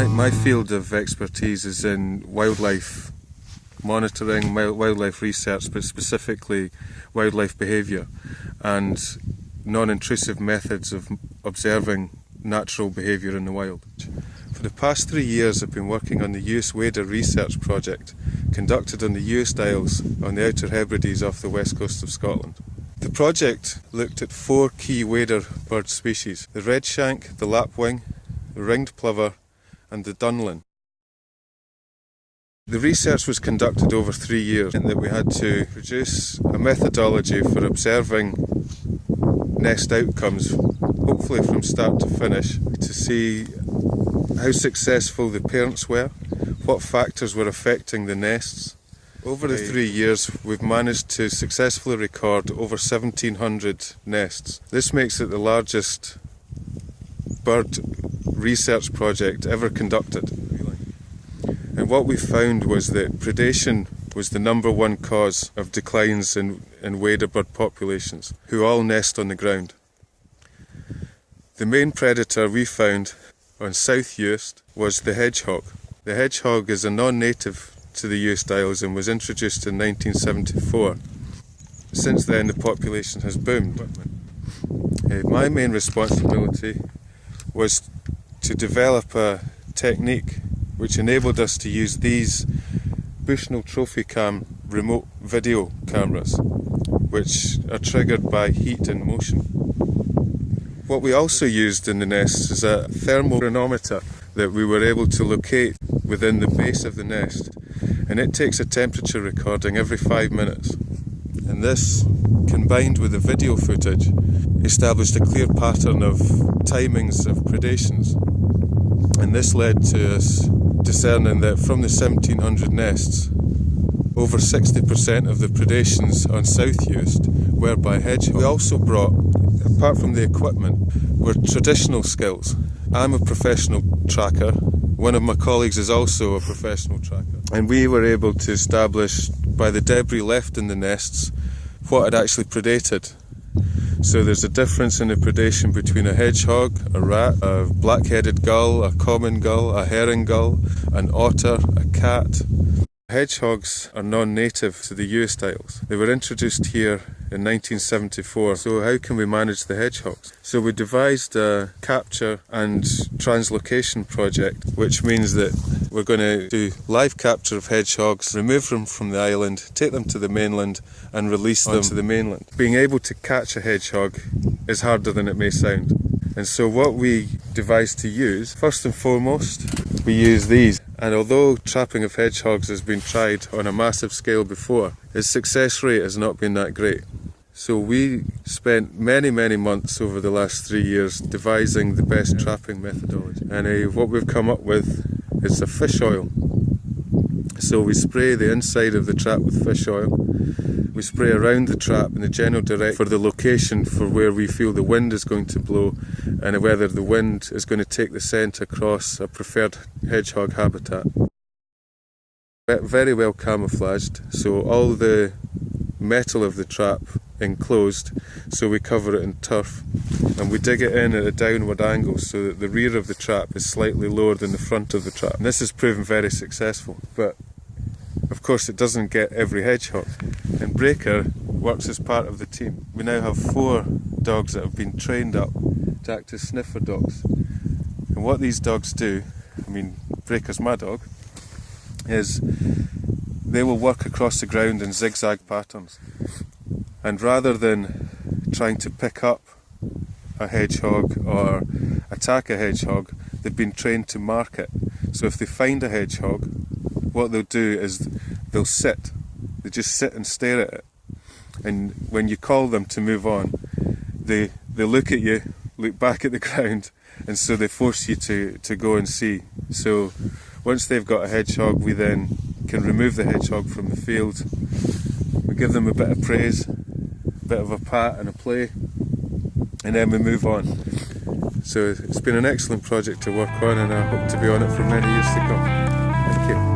My field of expertise is in wildlife monitoring, wildlife research, but specifically wildlife behaviour and non-intrusive methods of observing natural behaviour in the wild. For the past 3 years I've been working on the US Wader research project conducted on the US Isles on the Outer Hebrides off the west coast of Scotland. The project looked at 4 key wader bird species: the redshank, the lapwing, the ringed plover and the dunlin. The research was conducted over 3 years and that we had to produce a methodology for observing nest outcomes, hopefully from start to finish, to see how successful the parents were, what factors were affecting the nests. Over the 3 years we've managed to successfully record over 1,700 nests. This makes it the largest bird research project ever conducted. And what we found was that predation was the #1 cause of declines in wader bird populations, who all nest on the ground. The main predator we found on South Uist was the hedgehog. The hedgehog is a non-native to the Uist Isles and was introduced in 1974. Since then the population has boomed. My main responsibility was to develop a technique which enabled us to use these Bushnell Trophy Cam remote video cameras, which are triggered by heat and motion. What we also used in the nests is a thermochronometer that we were able to locate within the base of the nest, and it takes a temperature recording every 5 minutes. And this, combined with the video footage, established a clear pattern of timings of predations. And this led to us discerning that from the 1,700 nests, over 60% of the predations on South Uist were by hedgehogs. We also brought, apart from the equipment, were traditional skills. I'm a professional tracker. One of my colleagues is also a professional tracker. And we were able to establish, by the debris left in the nests, what had actually predated. So there's a difference in the predation between a hedgehog, a rat, a black-headed gull, a common gull, a herring gull, an otter, a cat. Hedgehogs are non-native to the Uist Isles. They were introduced here in 1974. So how can we manage the hedgehogs? So we devised a capture and translocation project, which means that we're going to do live capture of hedgehogs, remove them from the island, take them to the mainland and release them to the mainland. Being able to catch a hedgehog is harder than it may sound. And so what we devised to use, first and foremost, we use these. And although trapping of hedgehogs has been tried on a massive scale before, its success rate has not been that great. So we spent many months over the last 3 years devising the best trapping methodology. And what we've come up with is a fish oil. So we spray the inside of the trap with fish oil. We spray around the trap in the general direction for the location for where we feel the wind is going to blow and whether the wind is going to take the scent across a preferred hedgehog habitat. Very well camouflaged, so all the metal of the trap enclosed, so we cover it in turf and we dig it in at a downward angle so that the rear of the trap is slightly lower than the front of the trap. And this has proven very successful, but of course it doesn't get every hedgehog. And Breaker works as part of the team. We now have 4 dogs that have been trained up to act as sniffer dogs. And what these dogs do, Breaker's my dog, is they will work across the ground in zigzag patterns. And rather than trying to pick up a hedgehog or attack a hedgehog, they've been trained to mark it. So if they find a hedgehog, what they'll do is they'll sit. They just sit and stare at it. And when you call them to move on, they look at you, look back at the ground, and so they force you to go and see. So once they've got a hedgehog, we then can remove the hedgehog from the field. We give them a bit of praise, a bit of a pat and a play, and then we move on. So it's been an excellent project to work on, and I hope to be on it for many years to come. Thank you.